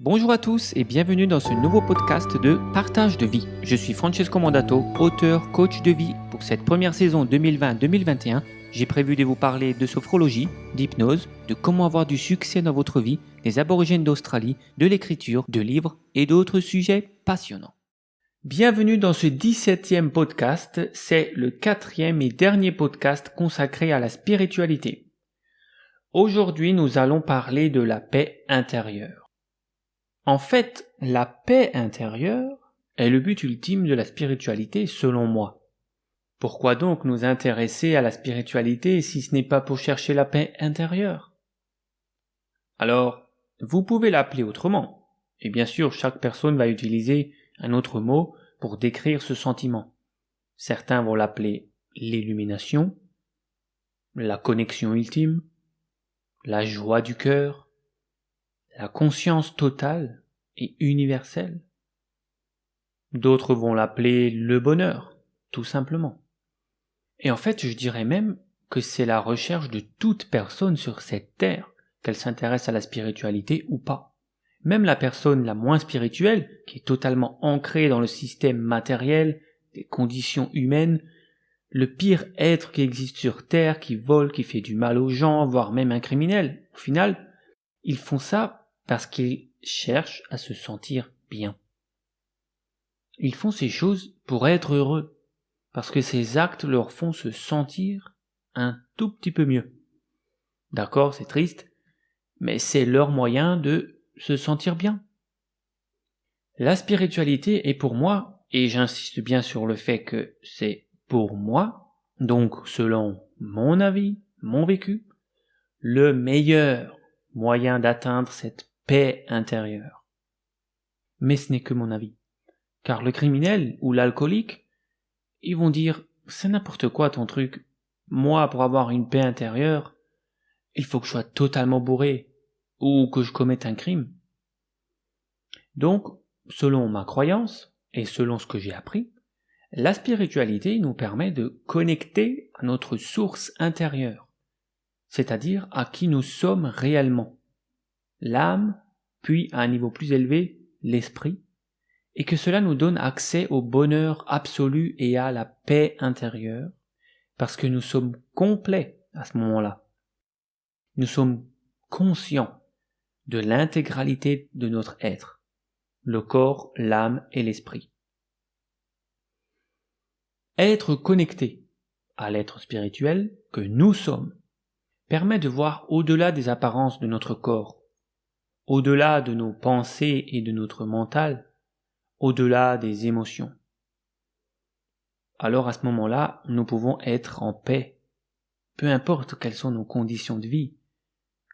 Bonjour à tous et bienvenue dans ce nouveau podcast de Partage de vie. Je suis Francesco Mandato, auteur, coach de vie. Pour cette première saison 2020-2021, j'ai prévu de vous parler de sophrologie, d'hypnose, de comment avoir du succès dans votre vie, des aborigènes d'Australie, de l'écriture, de livres et d'autres sujets passionnants. Bienvenue dans ce 17e podcast, c'est le 4e et dernier podcast consacré à la spiritualité. Aujourd'hui, nous allons parler de la paix intérieure. En fait, la paix intérieure est le but ultime de la spiritualité selon moi. Pourquoi donc nous intéresser à la spiritualité si ce n'est pas pour chercher la paix intérieure? Alors, vous pouvez l'appeler autrement. Et bien sûr, chaque personne va utiliser un autre mot pour décrire ce sentiment. Certains vont l'appeler l'illumination, la connexion ultime, la joie du cœur, la conscience totale et universelle. D'autres vont l'appeler le bonheur, tout simplement. Et en fait, je dirais même que c'est la recherche de toute personne sur cette terre, qu'elle s'intéresse à la spiritualité ou pas. Même la personne la moins spirituelle, qui est totalement ancrée dans le système matériel, des conditions humaines, le pire être qui existe sur terre, qui vole, qui fait du mal aux gens, voire même un criminel, au final, ils font ça parce qu'ils cherchent à se sentir bien. Ils font ces choses pour être heureux, parce que ces actes leur font se sentir un tout petit peu mieux. D'accord, c'est triste, mais c'est leur moyen de se sentir bien. La spiritualité est pour moi, et j'insiste bien sur le fait que c'est pour moi, donc selon mon avis, mon vécu, le meilleur moyen d'atteindre cette paix intérieure. Mais ce n'est que mon avis. Car le criminel ou l'alcoolique, ils vont dire « c'est n'importe quoi ton truc. Moi, pour avoir une paix intérieure, il faut que je sois totalement bourré ou que je commette un crime. » Donc, selon ma croyance et selon ce que j'ai appris, la spiritualité nous permet de connecter à notre source intérieure, c'est-à-dire à qui nous sommes réellement, l'âme, puis à un niveau plus élevé, l'esprit, et que cela nous donne accès au bonheur absolu et à la paix intérieure, parce que nous sommes complets à ce moment-là. Nous sommes conscients de l'intégralité de notre être, le corps, l'âme et l'esprit. Être connecté à l'être spirituel que nous sommes permet de voir au-delà des apparences de notre corps, au-delà de nos pensées et de notre mental, au-delà des émotions. Alors à ce moment-là, nous pouvons être en paix, peu importe quelles sont nos conditions de vie,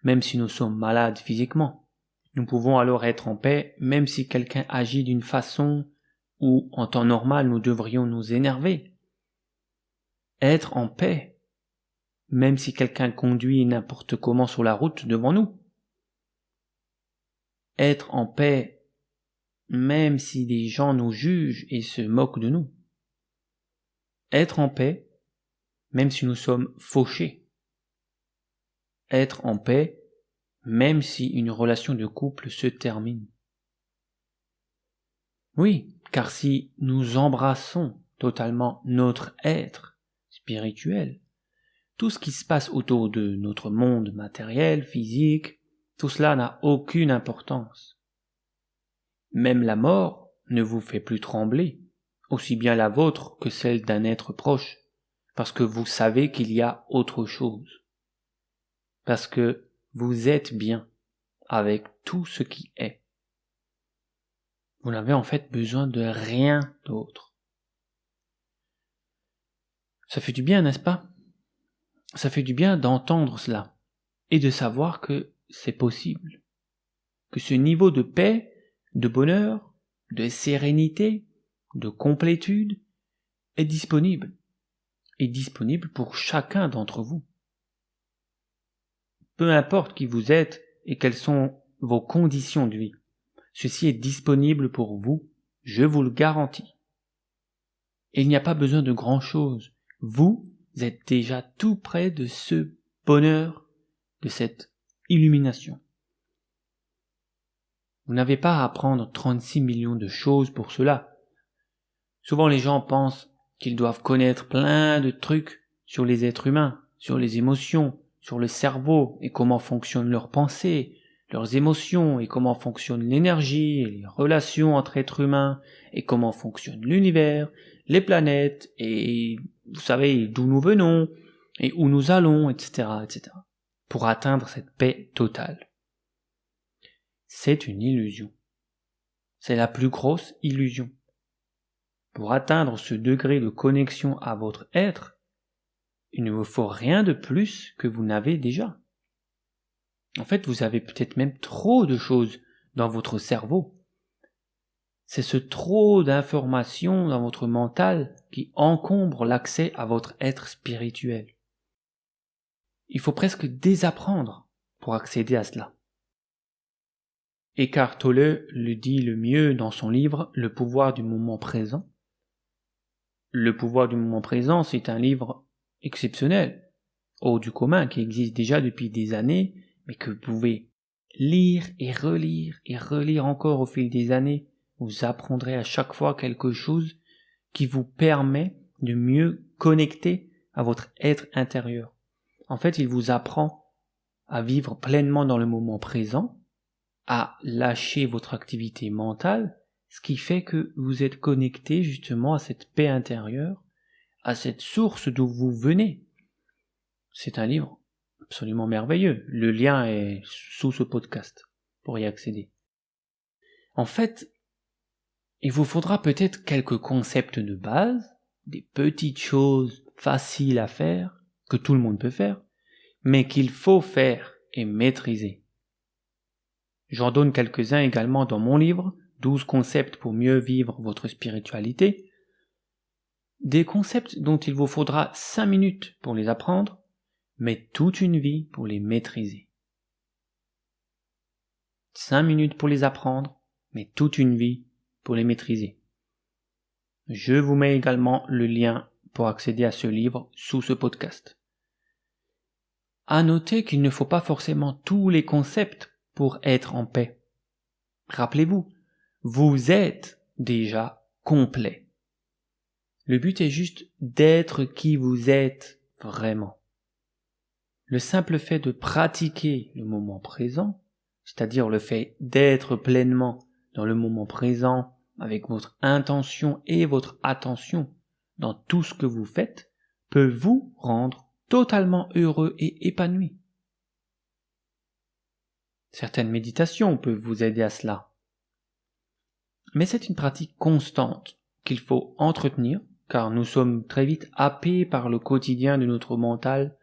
même si nous sommes malades physiquement. Nous pouvons alors être en paix, même si quelqu'un agit d'une façon où, en temps normal, nous devrions nous énerver. Être en paix, même si quelqu'un conduit n'importe comment sur la route devant nous. Être en paix, même si des gens nous jugent et se moquent de nous. Être en paix, même si nous sommes fauchés. Être en paix, même si une relation de couple se termine. Oui, car si nous embrassons totalement notre être spirituel, tout ce qui se passe autour de notre monde matériel, physique, tout cela n'a aucune importance. Même la mort ne vous fait plus trembler, aussi bien la vôtre que celle d'un être proche, parce que vous savez qu'il y a autre chose. Parce que vous êtes bien avec tout ce qui est. Vous n'avez en fait besoin de rien d'autre. Ça fait du bien, n'est-ce pas? Ça fait du bien d'entendre cela et de savoir que c'est possible. Que ce niveau de paix, de bonheur, de sérénité, de complétude est disponible. Est disponible pour chacun d'entre vous. Peu importe qui vous êtes et quelles sont vos conditions de vie. Ceci est disponible pour vous, je vous le garantis. Et il n'y a pas besoin de grand-chose. Vous êtes déjà tout près de ce bonheur, de cette illumination. Vous n'avez pas à apprendre 36 millions de choses pour cela. Souvent les gens pensent qu'ils doivent connaître plein de trucs sur les êtres humains, sur les émotions, sur le cerveau et comment fonctionnent leurs pensées, leurs émotions et comment fonctionne l'énergie et les relations entre êtres humains et comment fonctionne l'univers, les planètes et vous savez d'où nous venons et où nous allons, etc., etc. pour atteindre cette paix totale. C'est une illusion. C'est la plus grosse illusion. Pour atteindre ce degré de connexion à votre être, il ne vous faut rien de plus que vous n'avez déjà. En fait, vous avez peut-être même trop de choses dans votre cerveau. C'est ce trop d'informations dans votre mental qui encombre l'accès à votre être spirituel. Il faut presque désapprendre pour accéder à cela. Eckhart Tolle le dit le mieux dans son livre « Le pouvoir du moment présent ». Le pouvoir du moment présent, c'est un livre exceptionnel, hors du commun, qui existe déjà depuis des années, mais que vous pouvez lire et relire encore au fil des années. Vous apprendrez à chaque fois quelque chose qui vous permet de mieux connecter à votre être intérieur. En fait, il vous apprend à vivre pleinement dans le moment présent, à lâcher votre activité mentale, ce qui fait que vous êtes connecté justement à cette paix intérieure, à cette source d'où vous venez. C'est un livre absolument merveilleux. Le lien est sous ce podcast pour y accéder. En fait, il vous faudra peut-être quelques concepts de base, des petites choses faciles à faire, que tout le monde peut faire, mais qu'il faut faire et maîtriser. J'en donne quelques-uns également dans mon livre, 12 concepts pour mieux vivre votre spiritualité. Des concepts dont il vous faudra 5 minutes pour les apprendre, mais toute une vie pour les maîtriser. 5 minutes pour les apprendre, mais toute une vie pour les maîtriser. Je vous mets également le lien pour accéder à ce livre sous ce podcast. À noter qu'il ne faut pas forcément tous les concepts pour être en paix. Rappelez-vous, vous êtes déjà complet. Le but est juste d'être qui vous êtes vraiment. Le simple fait de pratiquer le moment présent, c'est-à-dire le fait d'être pleinement dans le moment présent avec votre intention et votre attention dans tout ce que vous faites, peut vous rendre totalement heureux et épanoui. Certaines méditations peuvent vous aider à cela. Mais c'est une pratique constante qu'il faut entretenir, car nous sommes très vite happés par le quotidien de notre mental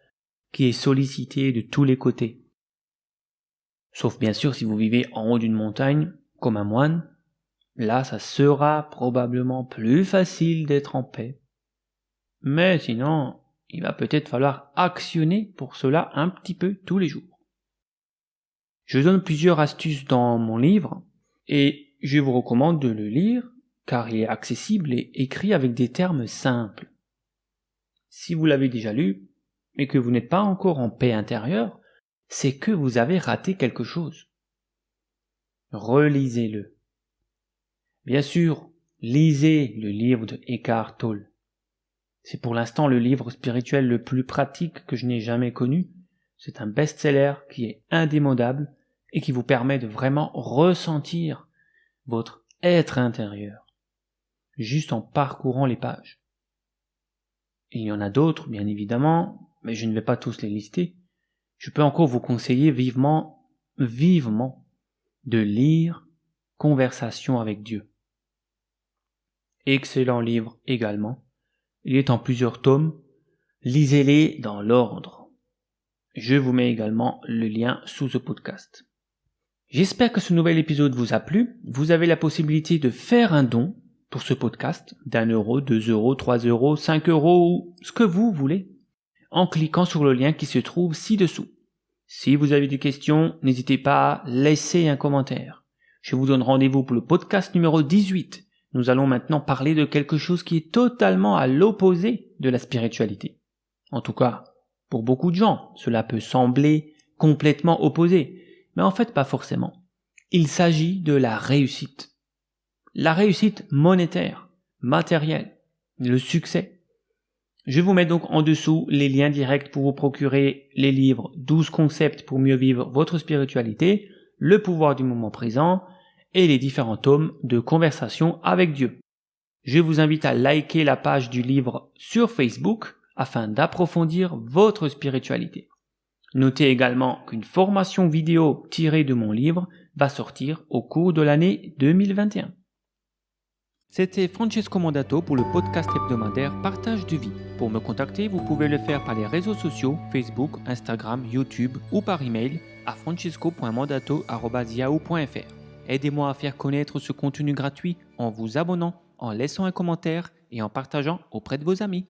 qui est sollicité de tous les côtés. Sauf bien sûr si vous vivez en haut d'une montagne, comme un moine, là ça sera probablement plus facile d'être en paix. Mais sinon, il va peut-être falloir actionner pour cela un petit peu tous les jours. Je donne plusieurs astuces dans mon livre, et je vous recommande de le lire, car il est accessible et écrit avec des termes simples. Si vous l'avez déjà lu, et que vous n'êtes pas encore en paix intérieure, c'est que vous avez raté quelque chose. Relisez-le. Bien sûr, lisez le livre de Eckhart Tolle. C'est pour l'instant le livre spirituel le plus pratique que je n'ai jamais connu. C'est un best-seller qui est indémodable et qui vous permet de vraiment ressentir votre être intérieur, juste en parcourant les pages. Il y en a d'autres, bien évidemment, mais je ne vais pas tous les lister. Je peux encore vous conseiller vivement de lire Conversation avec Dieu. Excellent livre également. Il est en plusieurs tomes. Lisez-les dans l'ordre. Je vous mets également le lien sous ce podcast. J'espère que ce nouvel épisode vous a plu. Vous avez la possibilité de faire un don pour ce podcast d'1 euro, 2 euros, 3 euros, 5 euros ou ce que vous voulez en cliquant sur le lien qui se trouve ci-dessous. Si vous avez des questions, n'hésitez pas à laisser un commentaire. Je vous donne rendez-vous pour le podcast numéro 18. Nous allons maintenant parler de quelque chose qui est totalement à l'opposé de la spiritualité. En tout cas, pour beaucoup de gens, cela peut sembler complètement opposé. Mais en fait, pas forcément. Il s'agit de la réussite. La réussite monétaire, matérielle, le succès. Je vous mets donc en dessous les liens directs pour vous procurer les livres 12 concepts pour mieux vivre votre spiritualité, le pouvoir du moment présent et les différents tomes de conversation avec Dieu. Je vous invite à liker la page du livre sur Facebook afin d'approfondir votre spiritualité. Notez également qu'une formation vidéo tirée de mon livre va sortir au cours de l'année 2021. C'était Francesco Mandato pour le podcast hebdomadaire Partage de vie. Pour me contacter, vous pouvez le faire par les réseaux sociaux, Facebook, Instagram, YouTube ou par email à francesco.mandato@yahoo.fr. Aidez-moi à faire connaître ce contenu gratuit en vous abonnant, en laissant un commentaire et en partageant auprès de vos amis.